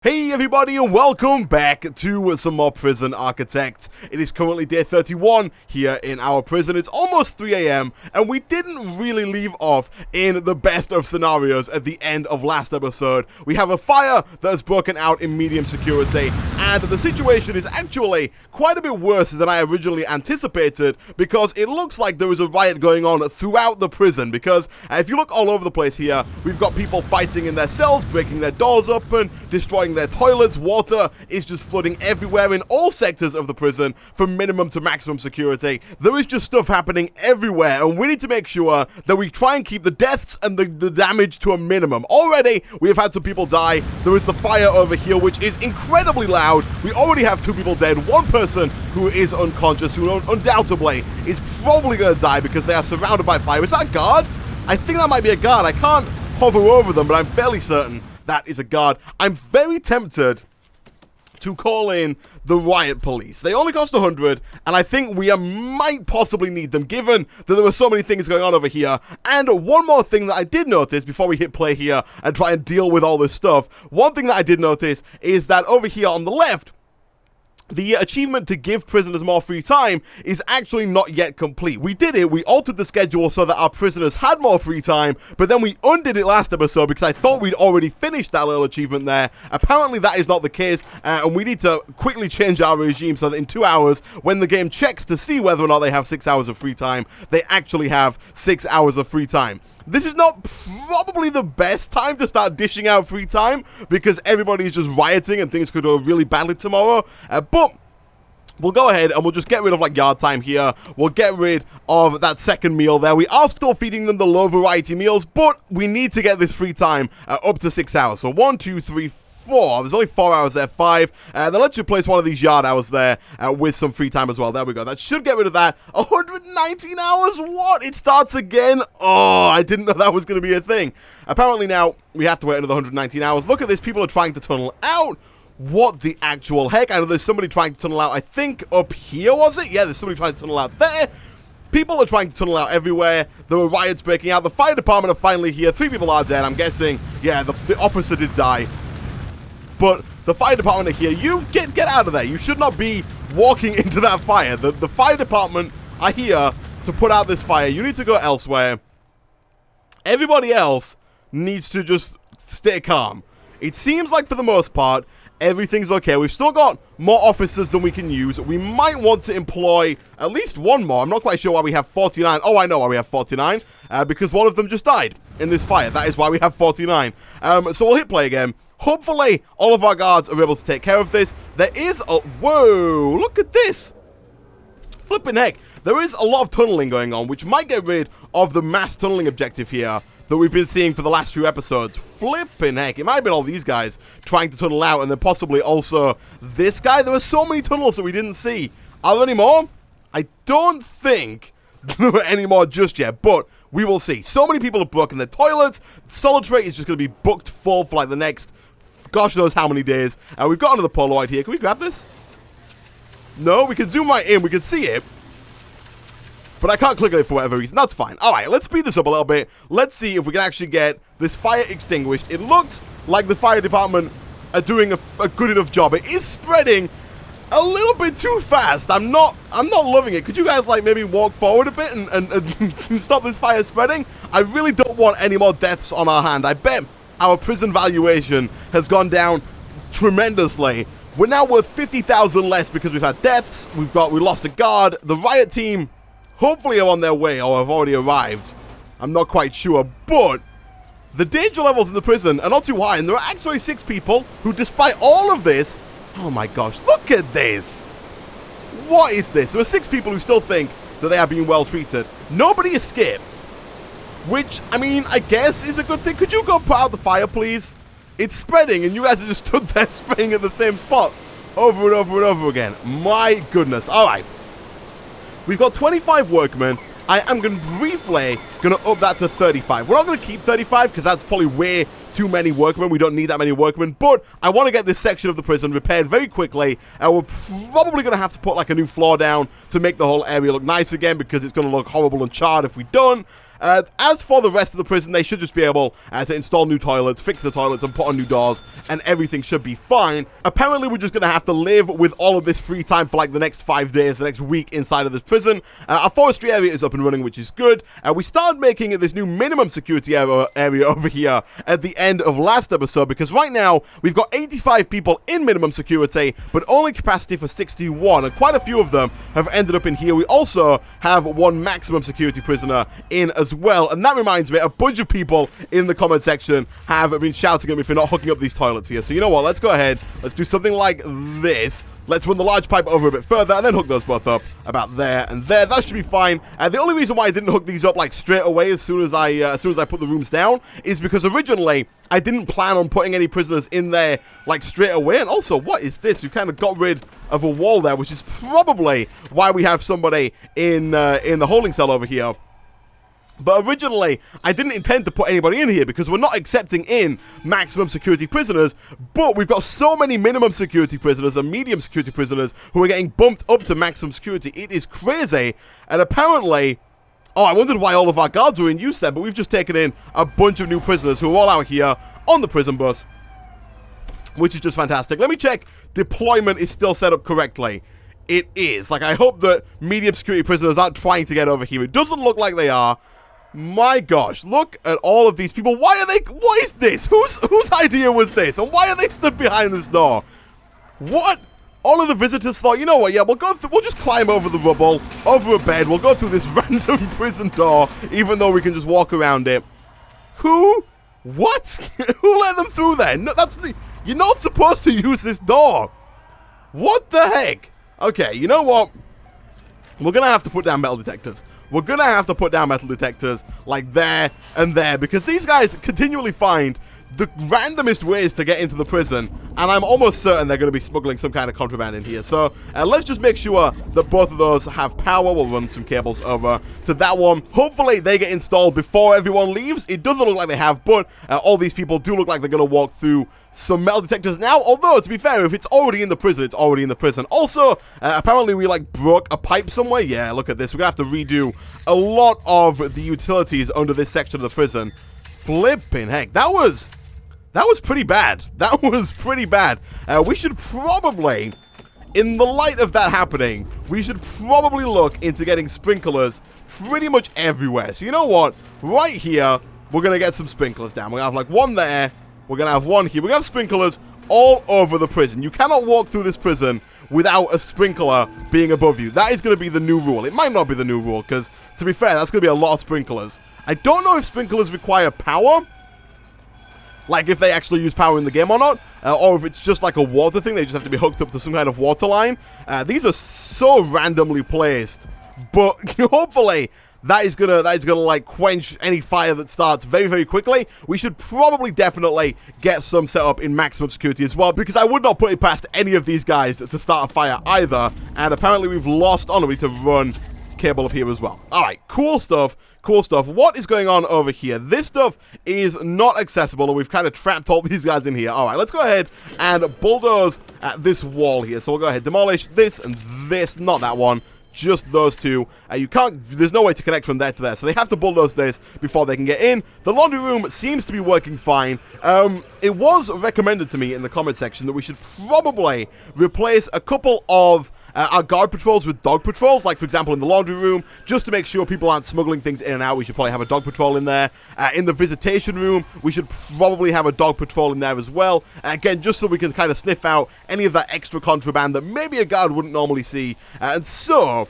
Hey everybody and welcome back to some more Prison Architect. It is currently day 31 here in our prison. It's almost 3 a.m. and we didn't really leave off in the best of scenarios at the end of last episode. We have a fire that has broken out in medium security, and the situation is actually quite a bit worse than I originally anticipated, because it looks like there is a riot going on throughout the prison. Because if you look all over the place here, we've got people fighting in their cells, breaking their doors open, destroying their toilets. Water is just flooding everywhere in all sectors of the prison, from minimum to maximum security. There is just stuff happening everywhere, and we need to make sure that we try and keep the deaths and the damage to a minimum. Already, we have had some people die. There is the fire over here, which is incredibly loud. We already have 2 people dead, 1 person who is unconscious, who undoubtedly is probably going to die because they are surrounded by fire. Is that a guard? I think that might be a guard. I can't hover over them, but I'm fairly certain that is a guard. I'm very tempted to call in the riot police. They only cost 100, and I think we might possibly need them, given that there were so many things going on over here. And one more thing that I did notice before we hit play here and try and deal with all this stuff, one thing that I did notice is that over here on the left, the achievement to give prisoners more free time is actually not yet complete. We did it, we altered the schedule so that our prisoners had more free time, but then we undid it last episode because I thought we'd already finished that little achievement there. Apparently that is not the case, and we need to quickly change our regime so that in 2 hours, when the game checks to see whether or not they have 6 hours of free time, they actually have 6 hours of free time. This is not probably the best time to start dishing out free time, because everybody's just rioting and things could go really badly tomorrow, but we'll go ahead and we'll just get rid of like yard time here. We'll get rid of that second meal there. We are still feeding them the low variety meals, but we need to get this free time up to 6 hours. So 1, 2, 3, 4. There's only 4 hours there, 5. Then let's replace one of these yard hours there with some free time as well. There we go. That should get rid of that. 119 hours? What? It starts again? Oh, I didn't know that was going to be a thing. Apparently now we have to wait another 119 hours. Look at this. People are trying to tunnel out. What the actual heck? I know there's somebody trying to tunnel out, I think, up here, was it? Yeah, there's somebody trying to tunnel out there. People are trying to tunnel out everywhere. There were riots breaking out. The fire department are finally here. 3 people are dead, I'm guessing. Yeah, the officer did die. But the fire department are here. You get out of there. You should not be walking into that fire. The fire department are here to put out this fire. You need to go elsewhere. Everybody else needs to just stay calm. It seems like for the most part, everything's okay. We've still got more officers than we can use. We might want to employ at least 1 more. I'm not quite sure why we have 49. Oh, I know why we have 49. Because one of them just died in this fire. That is why we have 49. So we'll hit play again. Hopefully, all of our guards are able to take care of this. There is a... Whoa, look at this. Flipping heck. There is a lot of tunneling going on, which might get rid of the mass tunneling objective here that we've been seeing for the last few episodes. Flipping heck. It might have been all these guys trying to tunnel out, and then possibly also this guy. There were so many tunnels that we didn't see. Are there any more? I don't think there were any more just yet, but we will see. So many people have broken their toilets. Solitary is just going to be booked full for like the next... gosh knows how many days. We've got another Polaroid here. Can we grab this? No, we can zoom right in. We can see it. But I can't click on it for whatever reason. That's fine. Alright, let's speed this up a little bit. Let's see if we can actually get this fire extinguished. It looks like the fire department are doing a good enough job. It is spreading a little bit too fast. I'm not loving it. Could you guys like maybe walk forward a bit and stop this fire spreading? I really don't want any more deaths on our hand. I bet our prison valuation has gone down tremendously. We're now worth 50,000 less because we've had deaths. We lost a guard. The riot team hopefully are on their way or have already arrived. I'm not quite sure, but the danger levels in the prison are not too high, and there are actually 6 people who, despite all of this... Oh my gosh, look at this. What is this? There are 6 people who still think that they are being well treated. Nobody escaped. Which, I mean, I guess is a good thing. Could you go put out the fire, please? It's spreading, and you guys have just stood there spraying at the same spot over and over and over again. My goodness. All right. We've got 25 workmen. I am briefly going to up that to 35. We're not going to keep 35 because that's probably way too many workmen. We don't need that many workmen. But I want to get this section of the prison repaired very quickly. We're probably going to have to put like a new floor down to make the whole area look nice again, because it's going to look horrible and charred if we don't. As for the rest of the prison, they should just be able to install new toilets, fix the toilets, and put on new doors, and everything should be fine. Apparently, we're just going to have to live with all of this free time for like the next 5 days, the next week inside of this prison. Our forestry area is up and running, which is good. We started making this new minimum security area over here at the end of last episode, because right now, we've got 85 people in minimum security, but only capacity for 61, and quite a few of them have ended up in here. We also have one maximum security prisoner in as well, and that reminds me, a bunch of people in the comment section have been shouting at me for not hooking up these toilets here. So you know what, let's go ahead, let's do something like this. Let's run the large pipe over a bit further and then hook those both up about there and there. That should be fine. The only reason why I didn't hook these up like straight away as soon as I put the rooms down is because originally I didn't plan on putting any prisoners in there like straight away. And also, what is this? We kind of got rid of a wall there, which is probably why we have somebody in the holding cell over here. But originally, I didn't intend to put anybody in here because we're not accepting in maximum security prisoners, but we've got so many minimum security prisoners and medium security prisoners who are getting bumped up to maximum security. It is crazy, and apparently... Oh, I wondered why all of our guards were in use then, but we've just taken in a bunch of new prisoners who are all out here on the prison bus, which is just fantastic. Let me check deployment is still set up correctly. It is. Like, I hope that medium security prisoners aren't trying to get over here. It doesn't look like they are. My gosh, look at all of these people. Why are they... What is this? Whose idea was this? And why are they stood behind this door? What? All of the visitors thought, you know what, yeah, we'll just climb over the rubble, over a bed, we'll go through this random prison door, even though we can just walk around it. Who? What? Who let them through there? No, you're not supposed to use this door. What the heck? Okay, you know what? We're gonna have to put down metal detectors. We're gonna have to put down metal detectors like there and there, because these guys continually find the randomest ways to get into the prison, and I'm almost certain they're going to be smuggling some kind of contraband in here. So let's just make sure that both of those have power. We'll run some cables over to that one. Hopefully they get installed before everyone leaves. It doesn't look like they have, but all these people do look like they're going to walk through some metal detectors now. Although, to be fair, if it's already in the prison, it's already in the prison. Also, apparently we like broke a pipe somewhere. Yeah, look at this. We're going to have to redo a lot of the utilities under this section of the prison. Flipping heck, that was pretty bad. That was pretty bad. We should probably, in the light of that happening, we should probably look into getting sprinklers pretty much everywhere. So you know what? Right here, we're going to get some sprinklers down. We're going to have like one there. We're going to have one here. We're going to have sprinklers all over the prison. You cannot walk through this prison without a sprinkler being above you. That is going to be the new rule. It might not be the new rule because, to be fair, that's going to be a lot of sprinklers. I don't know if sprinklers require power, like if they actually use power in the game or not, or if it's just like a water thing, they just have to be hooked up to some kind of water line. These are so randomly placed, but hopefully that is gonna like quench any fire that starts very, very quickly. We should probably definitely get some set up in maximum security as well, because I would not put it past any of these guys to start a fire either. And apparently we've lost on. We need to run cable up here as well. All right, cool stuff. Cool stuff. What is going on over here? This stuff is not accessible, and we've kind of trapped all these guys in here. All right, let's go ahead and bulldoze at this wall here. So we'll go ahead, demolish this and this, not that one, just those two. You can't, there's no way to connect from there to there, so they have to bulldoze this before they can get in. The laundry room seems to be working fine. It was recommended to me in the comment section that we should probably replace a couple of our guard patrols with dog patrols, like for example in the laundry room, just to make sure people aren't smuggling things in and out. We should probably have a dog patrol in there. In the visitation room, we should probably have a dog patrol in there as well, again, just so we can kind of sniff out any of that extra contraband that maybe a guard wouldn't normally see. And so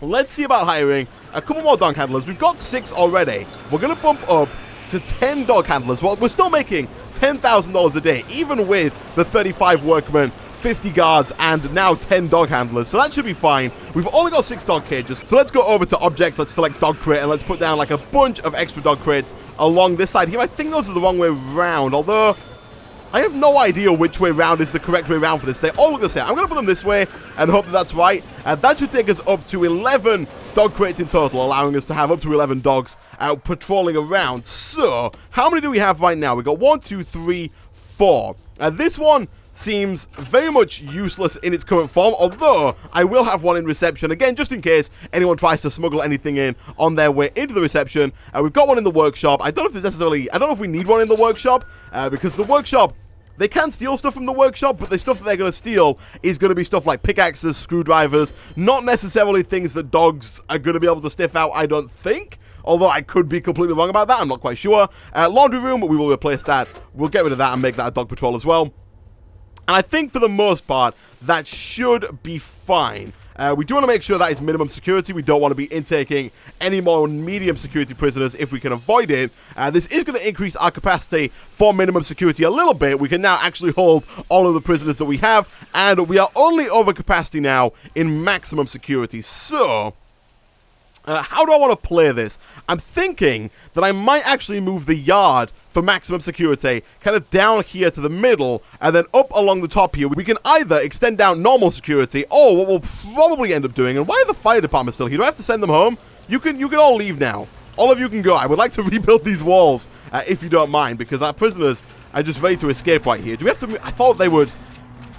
let's see about hiring a couple more dog handlers. We've got 6 already. We're going to bump up to 10 dog handlers. Well, we're still making $10,000 a day, even with the 35 workmen, 50 guards, and now 10 dog handlers, so that should be fine. We've only got 6 dog cages, so let's go over to objects, let's select dog crate, and let's put down like a bunch of extra dog crates along this side here. I think those are the wrong way round, although I have no idea which way round is the correct way round for this. They all look the same. I'm going to put them this way and hope that that's right. That should take us up to 11 dog crates in total, allowing us to have up to 11 dogs out patrolling around. So, how many do we have right now? We got 1, 2, 3, 4. This one seems very much useless in its current form, although I will have one in reception, again, just in case anyone tries to smuggle anything in on their way into the reception. We've got one in the workshop. I don't know if there's necessarily, I don't know if we need one in the workshop, because the workshop, they can steal stuff from the workshop, but the stuff that they're going to steal is going to be stuff like pickaxes, screwdrivers, not necessarily things that dogs are going to be able to sniff out, I don't think. Although I could be completely wrong about that, I'm not quite sure. Laundry room, we will replace that. We'll get rid of that and make that a dog patrol as well. And I think for the most part, that should be fine. We do want to make sure that is minimum security. We don't want to be intaking any more medium security prisoners if we can avoid it. This is going to increase our capacity for minimum security a little bit. We can now actually hold all of the prisoners that we have, and we are only over capacity now in maximum security. So how do I want to play this? I'm thinking that I might actually move the yard for maximum security kind of down here to the middle, and then up along the top here. We can either extend down normal security, or what we'll probably end up doing, and why are the fire department still here? Do I have to send them home? You can all leave now. All of you can go. I would like to rebuild these walls, if you don't mind, because our prisoners are just ready to escape right here. Do we have to? I thought they would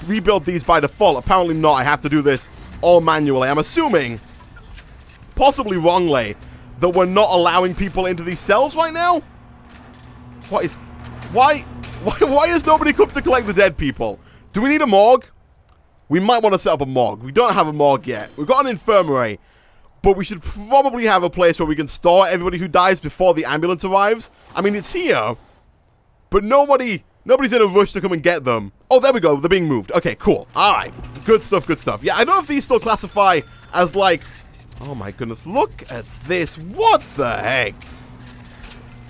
rebuild these by default. Apparently not. I have to do this all manually. I'm assuming, possibly wrongly, that we're not allowing people into these cells right now. What is... Why has nobody come to collect the dead people? Do we need a morgue? We might want to set up a morgue. We don't have a morgue yet. We've got an infirmary, but we should probably have a place where we can store everybody who dies before the ambulance arrives. I mean, it's here, but nobody's in a rush to come and get them. Oh, there we go. They're being moved. Okay, cool. All right. Good stuff, good stuff. Yeah, I don't know if these still classify as, like... Oh, my goodness. Look at this. What the heck?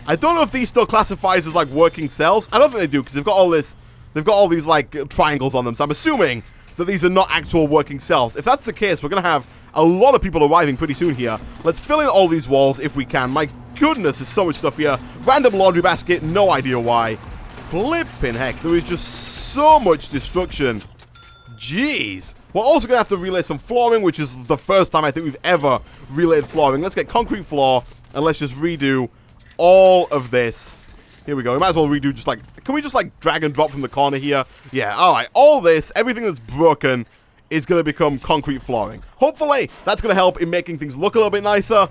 I don't know if these still classifies as, like, working cells. I don't think they do, because they've got all this... They've got all these, like, triangles on them. So I'm assuming that these are not actual working cells. If that's the case, we're going to have a lot of people arriving pretty soon here. Let's fill in all these walls if we can. My goodness, there's so much stuff here. Random laundry basket. No idea why. Flipping heck. There is just so much destruction. Jeez. We're also going to have to relay some flooring, which is the first time I think we've ever relayed flooring. Let's get concrete floor, and let's just redo all of this. Here we go. We might as well redo just like... Can we just like drag and drop from the corner here? Yeah, alright. All this, everything that's broken is going to become concrete flooring. Hopefully, that's going to help in making things look a little bit nicer.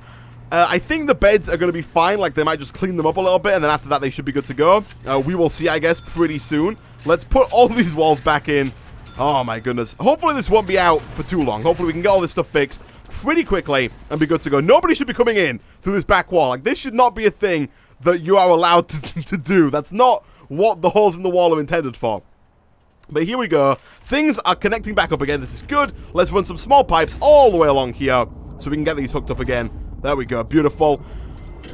I think the beds are going to be fine. Like, they might just clean them up a little bit, and then after that, they should be good to go. We will see, I guess, pretty soon. Let's put all these walls back in. Oh, my goodness. Hopefully, this won't be out for too long. Hopefully, we can get all this stuff fixed pretty quickly and be good to go. Nobody should be coming in through this back wall. Like, this should not be a thing that you are allowed to do. That's not what the holes in the wall are intended for. But here we go. Things are connecting back up again. This is good. Let's run some small pipes all the way along here so we can get these hooked up again. There we go. Beautiful.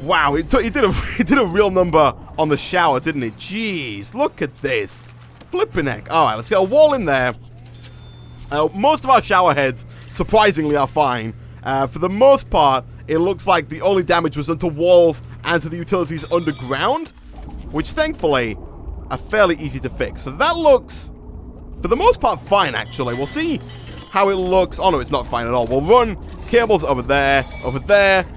Wow, it did a real number on the shower, didn't it? Jeez, look at this. Flipping heck. All right, let's get a wall in there. Most of our shower heads, surprisingly, are fine. For the most part, it looks like the only damage was done to walls and to the utilities underground, which thankfully are fairly easy to fix. So that looks, for the most part, fine, actually. We'll see how it looks. Oh, no, it's not fine at all. We'll run cables over there,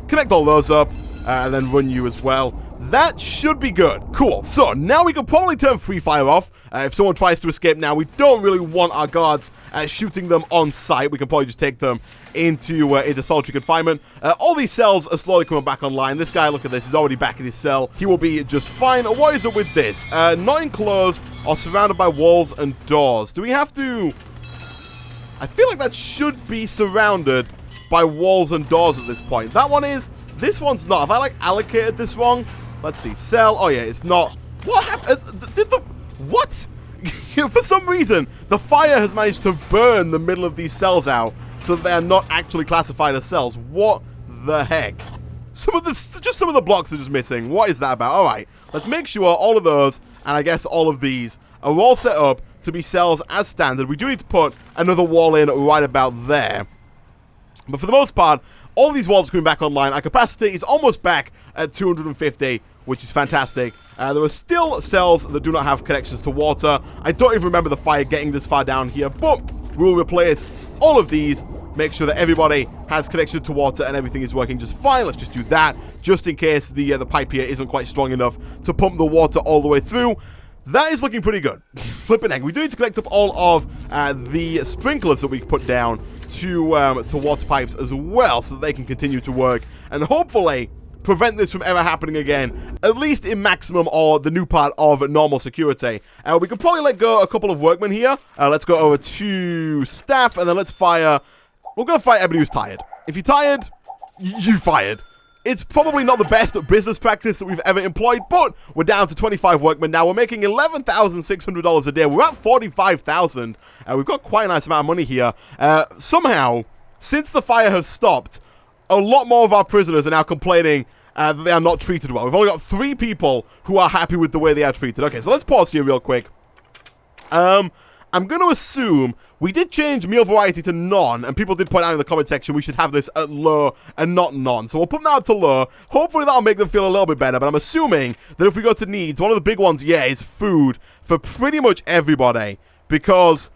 connect all those up, and then run you as well. That should be good. Cool. So now we can probably turn free fire off. If someone tries to escape now, we don't really want our guards shooting them on sight. We can probably just take them into solitary confinement. All these cells are slowly coming back online. This guy, look at this, is already back in his cell. He will be just fine. What is it with this? Not enclosed or surrounded by walls and doors. Do we have to... I feel like that should be surrounded by walls and doors at this point. That one is. This one's not. Have I, like, allocated this wrong? Let's see. Cell. Oh, yeah, it's not. What happened? What? For some reason, the fire has managed to burn the middle of these cells out so that they are not actually classified as cells. What the heck? Some of the blocks are just missing. What is that about? All right. Let's make sure all of those, and I guess all of these, are all set up to be cells as standard. We do need to put another wall in right about there. But for the most part, all these walls are coming back online. Our capacity is almost back at 250, which is fantastic. There are still cells that do not have connections to water. I don't even remember the fire getting this far down here, but we'll replace all of these, make sure that everybody has connection to water and everything is working just fine. Let's just do that, just in case the pipe here isn't quite strong enough to pump the water all the way through. that is looking pretty good. Flipping heck. We do need to collect up all of the sprinklers that we put down to water pipes as well, so that they can continue to work, and hopefully prevent this from ever happening again, at least in maximum or the new part of normal security. We can probably let go a couple of workmen here. Let's go over to staff, and then let's fire. We're going to fire everybody who's tired. If you're tired, you fired. It's probably not the best business practice that we've ever employed, but we're down to 25 workmen now. We're making $11,600 a day. We're at $45,000. We've got quite a nice amount of money here. Somehow, since the fire has stopped, a lot more of our prisoners are now complaining that they are not treated well. We've only got 3 people who are happy with the way they are treated. Okay, so let's pause here real quick. I'm going to assume we did change meal variety to none, and people did point out in the comment section we should have this at low and not none. So we'll put them out to low. Hopefully that'll make them feel a little bit better, but I'm assuming that if we go to needs, one of the big ones, yeah, is food for pretty much everybody, because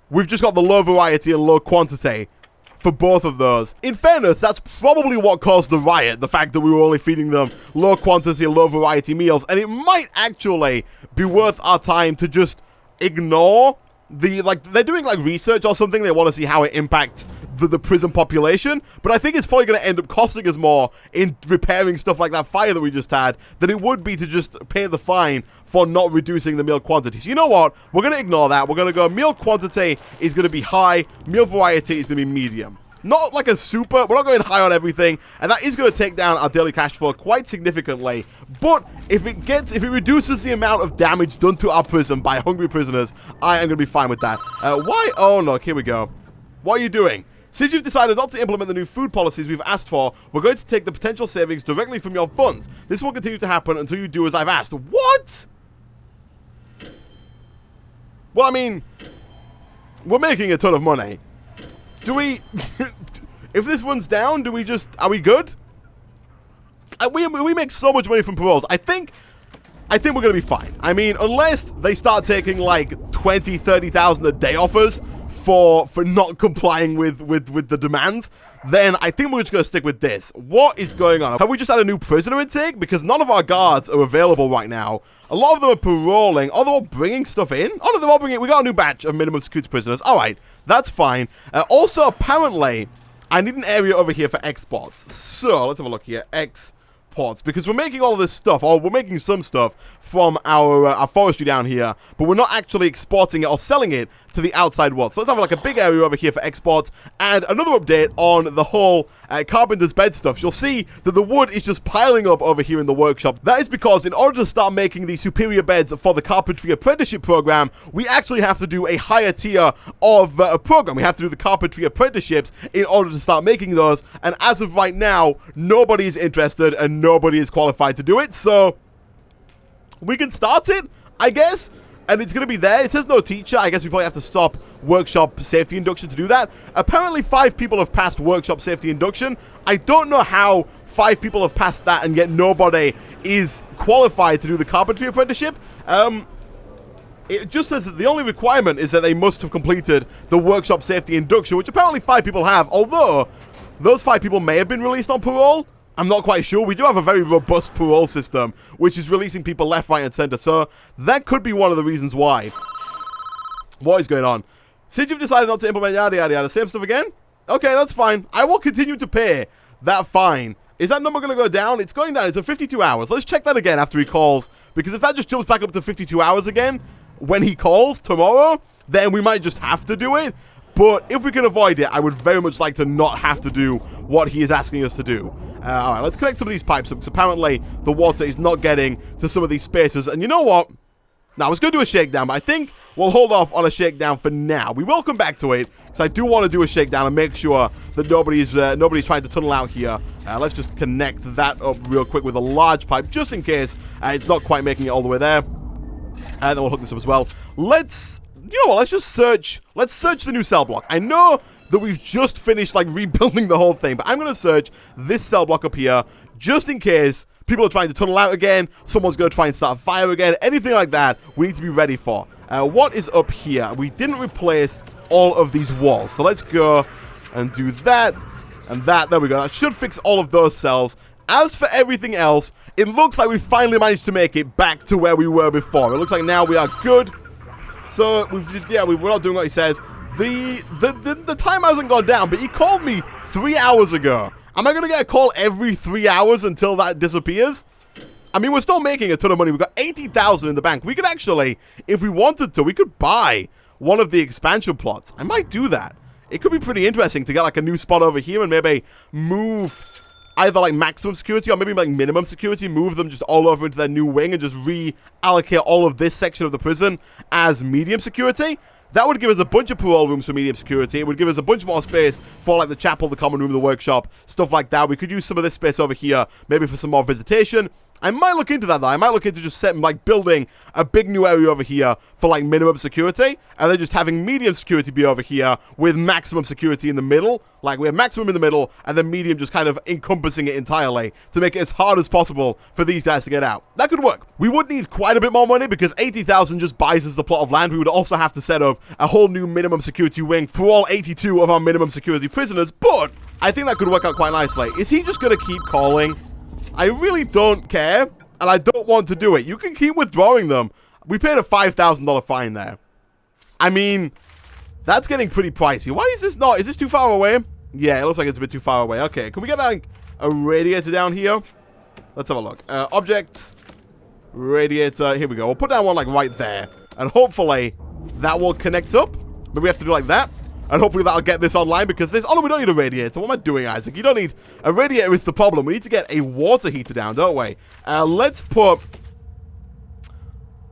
we've just got the low variety and low quantity for both of those. In fairness, that's probably what caused the riot, the fact that we were only feeding them low quantity, low variety meals, and it might actually be worth our time to just ignore they're doing research or something. They want to see how it impacts the prison population, but I think it's probably going to end up costing us more in repairing stuff like that fire that we just had than it would be to just pay the fine for not reducing the meal quantity. So you know what? We're going to ignore that. We're going to go meal quantity is going to be high, meal variety is going to be medium. Not like a super, we're not going high on everything, and that is going to take down our daily cash flow quite significantly. But if it reduces the amount of damage done to our prison by hungry prisoners, I am going to be fine with that. Why? Oh, look, here we go. What are you doing? Since you've decided not to implement the new food policies we've asked for, we're going to take the potential savings directly from your funds. This will continue to happen until you do as I've asked. What? Well, I mean, we're making a ton of money. Do we, if this runs down, do we just, are we good? We make so much money from paroles. I think we're going to be fine. I mean, unless they start taking like 20, 30,000 a day offers for not complying with the demands, then I think we're just going to stick with this. What is going on? Have we just had a new prisoner intake? Because none of our guards are available right now. A lot of them are paroling. Oh, they're all bringing stuff in? Oh, no, they're all bringing... We got a new batch of minimum security prisoners. All right, that's fine. Also, apparently, I need an area over here for exports. So, let's have a look here. Exports. Because we're making all of this stuff, or we're making some stuff from our forestry down here, but we're not actually exporting it or selling it to the outside world. So let's have like a big area over here for exports. And another update on the whole carpenter's bed stuff. You'll see that the wood is just piling up over here in the workshop. That is because in order to start making the superior beds for the carpentry apprenticeship program, we actually have to do a higher tier of a program. We have to do the carpentry apprenticeships in order to start making those. And as of right now, nobody is interested and nobody is qualified to do it. So we can start it, I guess. And it's going to be there. It says no teacher. I guess we probably have to stop workshop safety induction to do that. Apparently 5 people have passed workshop safety induction. I don't know how 5 people have passed that and yet nobody is qualified to do the carpentry apprenticeship. It just says that the only requirement is that they must have completed the workshop safety induction, which apparently 5 people have, although those 5 people may have been released on parole. I'm not quite sure. We do have a very robust parole system, which is releasing people left, right, and center. So that could be one of the reasons why. What is going on? Since you've decided not to implement yada yada yada, same stuff again? Okay, that's fine. I will continue to pay that fine. Is that number going to go down? It's going down. It's at 52 hours. Let's check that again after he calls. Because if that just jumps back up to 52 hours again when he calls tomorrow, then we might just have to do it. But if we can avoid it, I would very much like to not have to do what he is asking us to do. Alright, let's connect some of these pipes up, because apparently the water is not getting to some of these spaces. And you know what? Now, I was going to do a shakedown, but I think we'll hold off on a shakedown for now. We will come back to it, because I do want to do a shakedown and make sure that nobody's trying to tunnel out here. Let's just connect that up real quick with a large pipe, just in case it's not quite making it all the way there. And then we'll hook this up as well. You know what, let's just search. Let's search the new cell block. I know that we've just finished, like, rebuilding the whole thing, but I'm going to search this cell block up here, just in case people are trying to tunnel out again, someone's going to try and start a fire again, anything like that, we need to be ready for. What is up here? We didn't replace all of these walls, so let's go and do that, and that. There we go. That should fix all of those cells. As for everything else, it looks like we finally managed to make it back to where we were before. It looks like now we are good. So, we're not doing what he says. The time hasn't gone down, but he called me 3 hours ago. Am I going to get a call every 3 hours until that disappears? I mean, we're still making a ton of money. We've got 80,000 in the bank. We could actually, if we wanted to, we could buy one of the expansion plots. I might do that. It could be pretty interesting to get like a new spot over here and maybe move either like maximum security or maybe like minimum security, move them just all over into their new wing and just reallocate all of this section of the prison as medium security. That would give us a bunch of parole rooms for medium security. It would give us a bunch more space for like the chapel, the common room, the workshop, stuff like that. We could use some of this space over here, maybe for some more visitation. I might look into that though. I might look into just building a big new area over here for like minimum security, and then just having medium security be over here with maximum security in the middle. Like we have maximum in the middle, and then medium just kind of encompassing it entirely to make it as hard as possible for these guys to get out. That could work. We would need quite a bit more money because 80,000 just buys us the plot of land. We would also have to set up a whole new minimum security wing for all 82 of our minimum security prisoners, but I think that could work out quite nicely. Is he just going to keep calling? I really don't care, and I don't want to do it. You can keep withdrawing them. We paid a $5,000 fine there. I mean, that's getting pretty pricey. Why is this not? Is this too far away? Yeah, it looks like it's a bit too far away. Okay, can we get like a radiator down here? Let's have a look. Objects, radiator. Here we go. We'll put down one like right there, and hopefully that will connect up. Maybe we have to do like that. And hopefully that'll get this online because this... Oh, no, we don't need a radiator. What am I doing, Isaac? You don't need... A radiator is the problem. We need to get a water heater down, don't we? Let's put...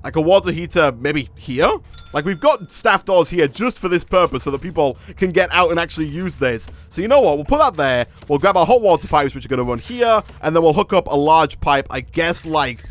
like a water heater maybe here? Like, we've got staff doors here just for this purpose so that people can get out and actually use this. So, you know what? We'll put that there. We'll grab our hot water pipes, which are going to run here. And then we'll hook up a large pipe, I guess, like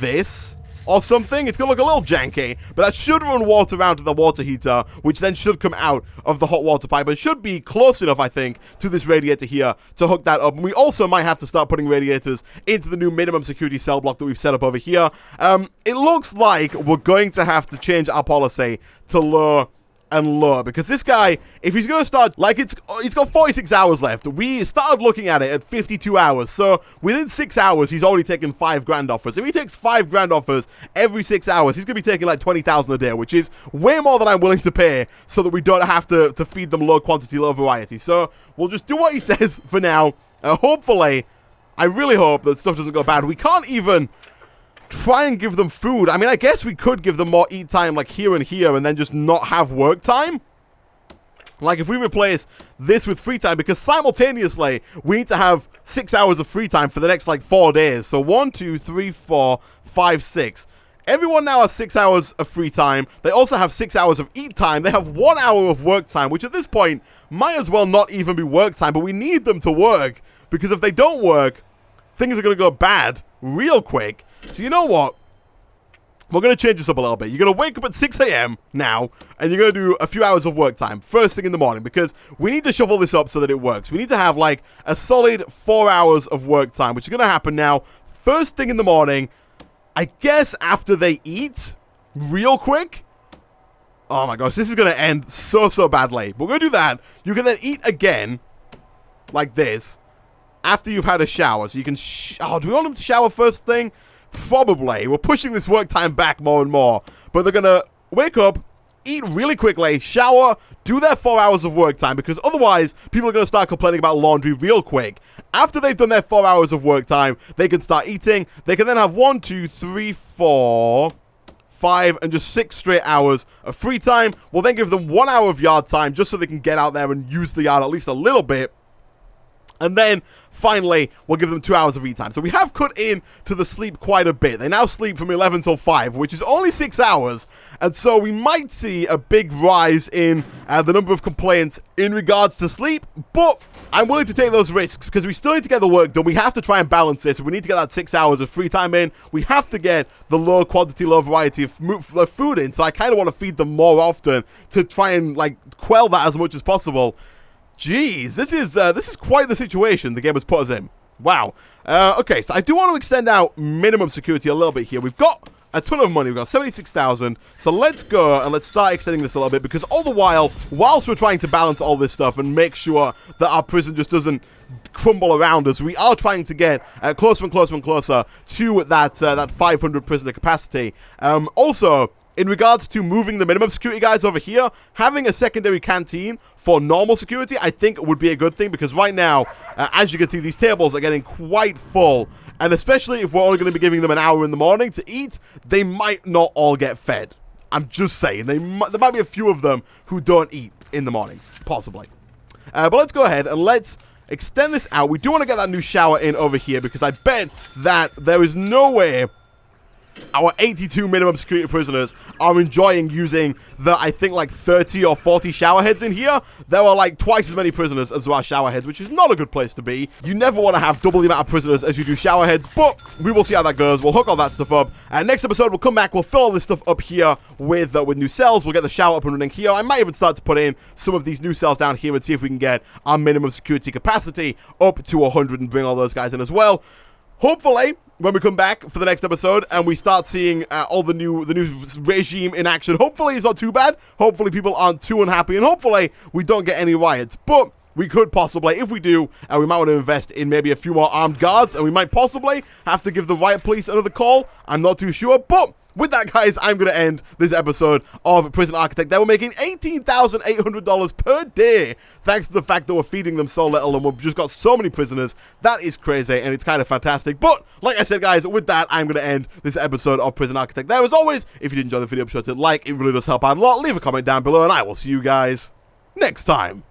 this or something. It's going to look a little janky, but that should run water around to the water heater, which then should come out of the hot water pipe and should be close enough, I think, to this radiator here to hook that up. And we also might have to start putting radiators into the new minimum security cell block that we've set up over here. It looks like we're going to have to change our policy to low and lower, because this guy, if he's going to start, like, he's got 46 hours left. We started looking at it at 52 hours, so within 6 hours, he's already taken 5 grand offers. If he takes 5 grand offers every 6 hours, he's going to be taking like 20,000 a day, which is way more than I'm willing to pay, so that we don't have to feed them low quantity, low variety. So we'll just do what he says for now. Hopefully, I really hope that stuff doesn't go bad. We can't even try and give them food. I mean, I guess we could give them more eat time, like here and here, and then just not have work time. Like, if we replace this with free time, because simultaneously, we need to have 6 hours of free time for the next, like, 4 days. So 1, 2, 3, 4, 5, 6. Everyone now has 6 hours of free time. They also have 6 hours of eat time. They have 1 hour of work time, which at this point might as well not even be work time, but we need them to work, because if they don't work, things are going to go bad real quick. So you know what? We're going to change this up a little bit. You're going to wake up at 6 a.m. now, and you're going to do a few hours of work time first thing in the morning, because we need to shuffle this up so that it works. We need to have, like, a solid 4 hours of work time, which is going to happen now first thing in the morning, I guess after they eat real quick. Oh my gosh, this is going to end so badly. But we're going to do that. You can then eat again, like this, after you've had a shower. So you can... do we want them to shower first thing? Probably. We're pushing this work time back more and more. But they're going to wake up, eat really quickly, shower, do their 4 hours of work time, because otherwise people are going to start complaining about laundry real quick. After they've done their 4 hours of work time, they can start eating. They can then have 1, 2, 3, 4, 5, and just 6 straight hours of free time. We'll then give them 1 hour of yard time just so they can get out there and use the yard at least a little bit. And then, finally, we'll give them 2 hours of eat time. So we have cut in to the sleep quite a bit. They now sleep from 11 till 5, which is only 6 hours. And so we might see a big rise in the number of complaints in regards to sleep. But I'm willing to take those risks because we still need to get the work done. We have to try and balance this. We need to get that 6 hours of free time in. We have to get the low quantity, low variety of food in. So I kind of want to feed them more often to try and, like, quell that as much as possible. Jeez, this is quite the situation the game has put us in. Wow. Okay, so I do want to extend out minimum security a little bit here. We've got a ton of money. We've got 76,000. So let's go and let's start extending this a little bit, because all the while, whilst we're trying to balance all this stuff and make sure that our prison just doesn't crumble around us, we are trying to get closer and closer and closer to that 500 prisoner capacity. Also, in regards to moving the minimum security guys over here, having a secondary canteen for normal security, I think would be a good thing, because right now, as you can see, these tables are getting quite full, and especially if we're only going to be giving them an hour in the morning to eat, they might not all get fed. I'm just saying, there might be a few of them who don't eat in the mornings, possibly. But let's go ahead and let's extend this out. We do want to get that new shower in over here, because I bet that there is no way our 82 minimum security prisoners are enjoying using the, I think, like 30 or 40 shower heads in here. There are like twice as many prisoners as there are shower heads, which is not a good place to be. You never want to have double the amount of prisoners as you do shower heads, but we will see how that goes. We'll hook all that stuff up. Next episode, we'll come back. We'll fill all this stuff up here with new cells. We'll get the shower up and running here. I might even start to put in some of these new cells down here and see if we can get our minimum security capacity up to 100 and bring all those guys in as well. Hopefully, when we come back for the next episode and we start seeing all the new regime in action, hopefully it's not too bad. Hopefully people aren't too unhappy, and hopefully we don't get any riots. But we could possibly, if we do, we might want to invest in maybe a few more armed guards, and we might possibly have to give the riot police another call. I'm not too sure, but with that, guys, I'm going to end this episode of Prison Architect. They were making $18,800 per day, thanks to the fact that we're feeding them so little and we've just got so many prisoners. That is crazy, and it's kind of fantastic. But, like I said, guys, with that, I'm going to end this episode of Prison Architect there. As always, if you did enjoy the video, be sure to like. It really does help out a lot. Leave a comment down below, and I will see you guys next time.